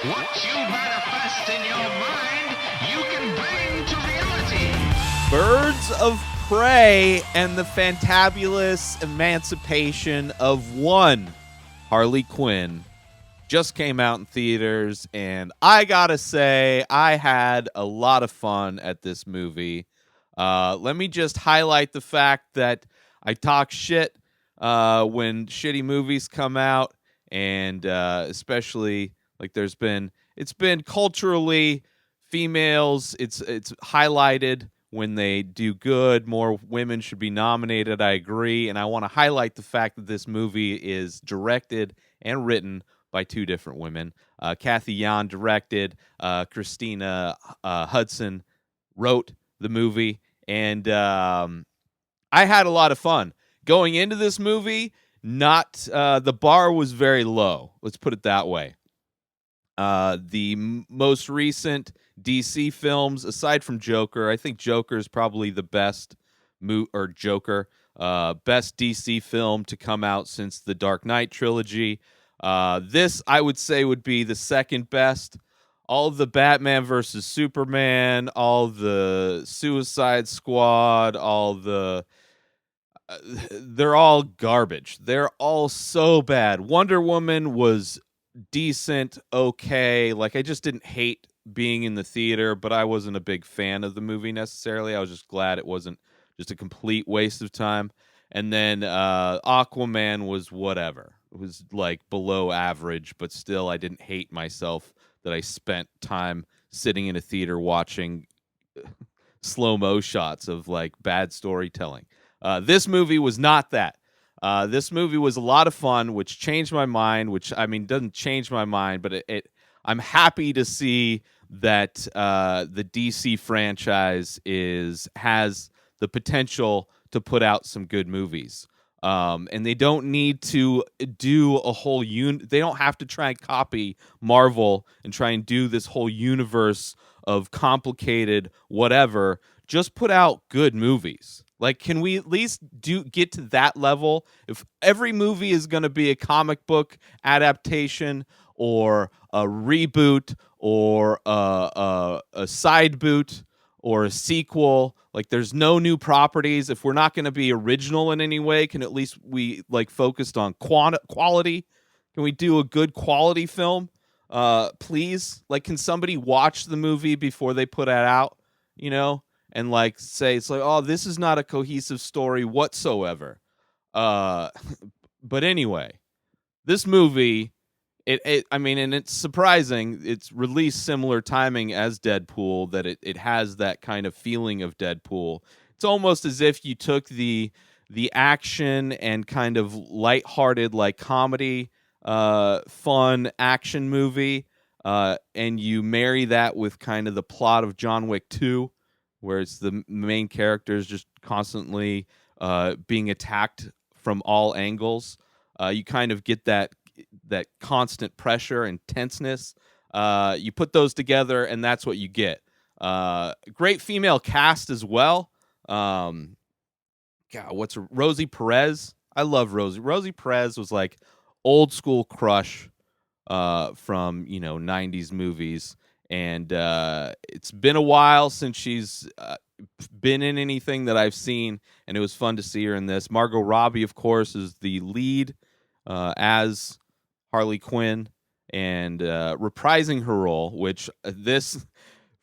What you manifest in your mind, you can bring to reality. Birds of Prey and the Fantabulous Emancipation of One, Harley Quinn, just came out in theaters, and I gotta say, I had a lot of fun at this movie. Let me just highlight the fact that I talk shit when shitty movies come out, and especially like it's been culturally females. It's highlighted when they do good. More women should be nominated. I agree, and I want to highlight the fact that this movie is directed and written by two different women. Cathy Yan directed. Christina Hodson wrote the movie, and I had a lot of fun going into this movie. Not the bar was very low. Let's put it that way. The most recent DC films, aside from Joker, I think Joker is probably the best best DC film to come out since the Dark Knight trilogy. This, I would say, would be the second best. All of the Batman versus Superman, all the Suicide Squad, they're all garbage. They're all so bad. Wonder Woman was decent, okay. Like, I just didn't hate being in the theater, but I wasn't a big fan of the movie necessarily. I was just glad it wasn't just a complete waste of time. And then Aquaman was whatever. It was like below average, but still I didn't hate myself that I spent time sitting in a theater watching slow-mo shots of like bad storytelling. This movie was not that. This movie was a lot of fun, which changed my mind. Which, I mean, doesn't change my mind, but I'm happy to see that the DC franchise has the potential to put out some good movies. And they don't need to do a whole they don't have to try and copy Marvel and try and do this whole universe of complicated whatever. Just put out good movies. Like, can we at least get to that level? If every movie is going to be a comic book adaptation or a reboot or a side boot or a sequel, like there's no new properties. If we're not going to be original in any way, can at least we like focused on quality? Can we do a good quality film? Please, like, can somebody watch the movie before they put it out? You know, and like say it's like, oh, this is not a cohesive story whatsoever. But anyway, this movie, I mean, and it's surprising. It's released similar timing as Deadpool, that it has that kind of feeling of Deadpool. It's almost as if you took the action and kind of lighthearted, like comedy, fun action movie, and you marry that with kind of the plot of John Wick 2, where it's the main characters just constantly being attacked from all angles. You kind of get that constant pressure and tenseness. You put those together, and that's what you get. Great female cast as well. God, Rosie Perez? I love Rosie. Rosie Perez was like old school crush from 90s movies, and it's been a while since she's been in anything that I've seen, and it was fun to see her in this. Margot Robbie, of course, is the lead as Harley Quinn, and reprising her role, which this,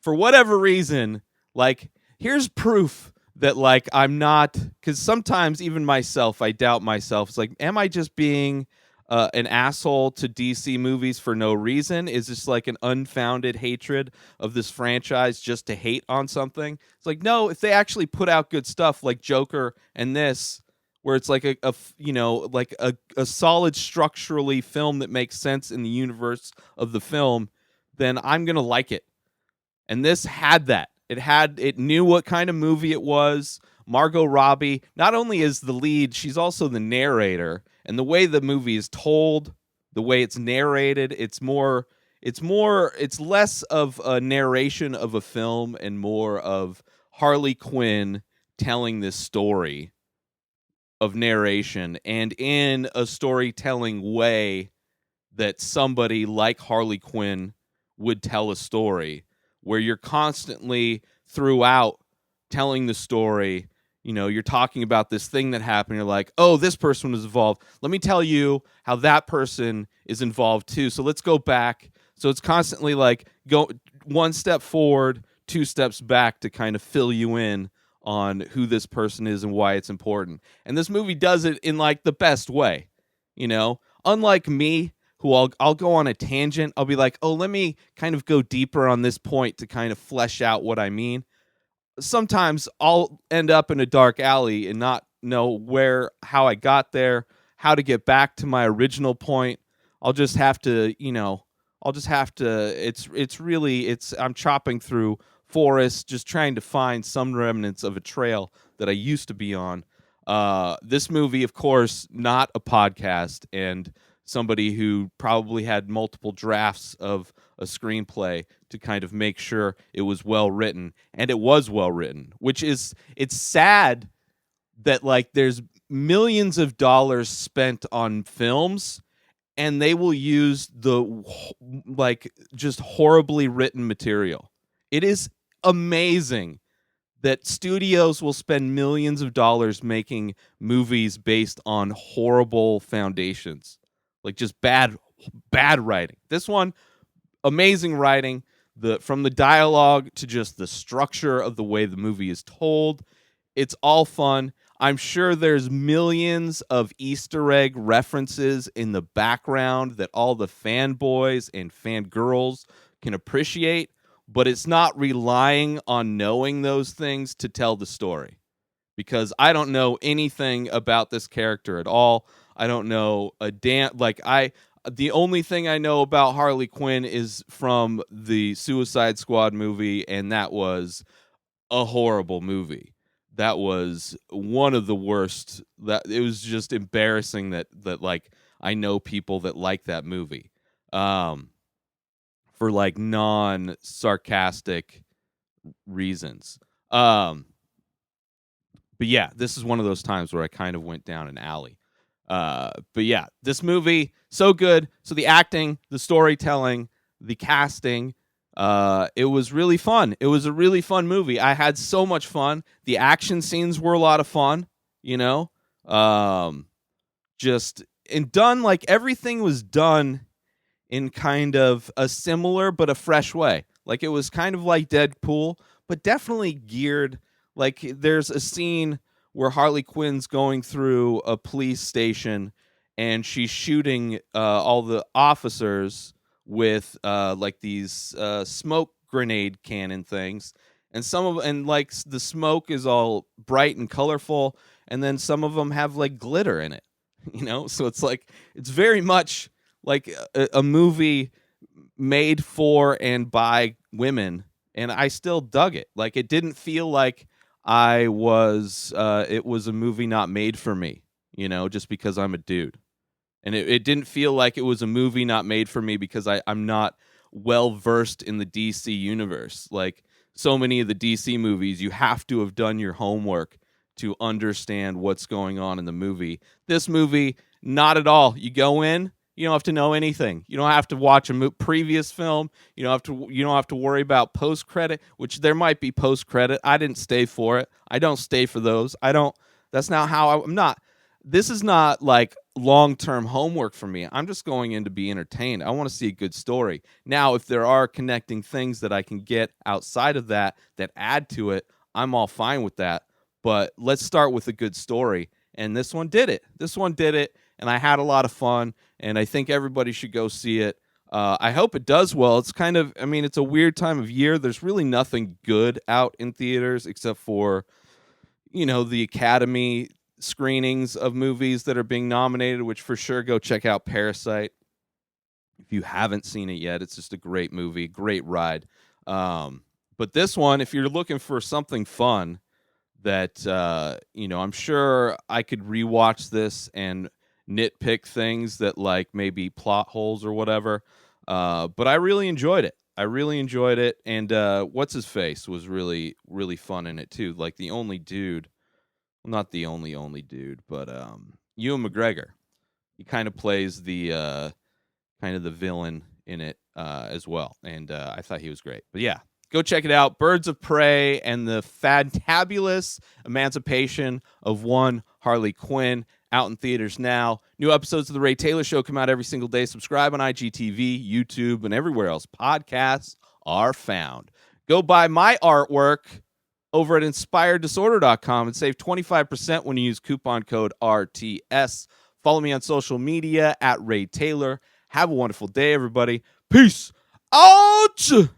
for whatever reason, like, here's proof that, like, I'm not, because sometimes even myself, I doubt myself. It's like, am I just being an asshole to DC movies for no reason? Is this like an unfounded hatred of this franchise just to hate on something? It's like, no, if they actually put out good stuff like Joker and this, where it's like a solid structurally film that makes sense in the universe of the film, then I'm gonna like it. And this had that. It knew what kind of movie it was. Margot Robbie not only is the lead, she's also the narrator. And the way the movie is told, the way it's narrated, it's less of a narration of a film and more of Harley Quinn telling this story of narration, and in a storytelling way that somebody like Harley Quinn would tell a story where you're constantly throughout telling the story. You know, you're talking about this thing that happened. You're like, oh, this person was involved. Let me tell you how that person is involved too. So let's go back. So it's constantly like go one step forward, two steps back to kind of fill you in on who this person is and why it's important. And this movie does it in like the best way. You know, unlike me, who I'll go on a tangent. I'll be like, oh, let me kind of go deeper on this point to kind of flesh out what I mean. Sometimes I'll end up in a dark alley and not know how I got there, how to get back to my original point. I'll just have to, I'm chopping through forests, just trying to find some remnants of a trail that I used to be on. This movie, of course, not a podcast, and somebody who probably had multiple drafts of a screenplay to kind of make sure it was well written, and it was well written, it's sad that like there's millions of dollars spent on films and they will use the like just horribly written material. It is amazing that studios will spend millions of dollars making movies based on horrible foundations, like just bad writing. This one, amazing writing, from the dialogue to just the structure of the way the movie is told. It's all fun. I'm sure there's millions of Easter egg references in the background that all the fanboys and fangirls can appreciate, but it's not relying on knowing those things to tell the story. Because I don't know anything about this character at all. I don't know a damn the only thing I know about Harley Quinn is from the Suicide Squad movie, and that was a horrible movie. That was one of the worst. That it was just embarrassing that like I know people that like that movie, for like non-sarcastic reasons. But yeah, this is one of those times where I kind of went down an alley. But yeah, this movie, so good. So the acting, the storytelling, the casting, it was really fun. It was a really fun movie. I had so much fun. The action scenes were a lot of fun, you know? Just, and done, like everything was done in kind of a similar but a fresh way. Like it was kind of like Deadpool, but definitely geared. Like there's a scene where Harley Quinn's going through a police station and she's shooting all the officers with like these smoke grenade cannon things, and like the smoke is all bright and colorful, and then some of them have like glitter in it, you know. So it's like it's very much like a movie made for and by women, and I still dug it. Like it didn't feel like it was a movie not made for me, you know, just because I'm a dude. And it didn't feel like it was a movie not made for me because I'm not well versed in the DC universe. Like so many of the DC movies, you have to have done your homework to understand what's going on in the movie. This movie, not at all. You go in, you don't have to know anything. You don't have to watch a previous film. You don't have to worry about post credit, which there might be post credit. I didn't stay for it. I don't stay for those. I don't. That's not how I'm not. This is not like long-term homework for me. I'm just going in to be entertained. I want to see a good story. Now, if there are connecting things that I can get outside of that add to it, I'm all fine with that. But let's start with a good story. And this one did it. And I had a lot of fun. And I think everybody should go see it. I hope it does well. It's kind of, I mean, it's a weird time of year. There's really nothing good out in theaters except for, you know, the Academy screenings of movies that are being nominated, which for sure go check out Parasite. If you haven't seen it yet, it's just a great movie, great ride. But this one, if you're looking for something fun that, you know, I'm sure I could rewatch this and nitpick things that like maybe plot holes or whatever. But I really enjoyed it. And what's his face was really, really fun in it too. Like the only dude, not the only dude, but Ewan McGregor. He kind of plays the kind of the villain in it as well. And I thought he was great. But yeah, go check it out. Birds of Prey and the fantabulous emancipation of one Harley Quinn, out in theaters now. New episodes of The Ray Taylor Show come out every single day. Subscribe on IGTV, YouTube, and everywhere else podcasts are found. Go buy my artwork over at inspireddisorder.com and save 25% when you use coupon code RTS. Follow me on social media at Ray Taylor. Have a wonderful day, everybody. Peace out!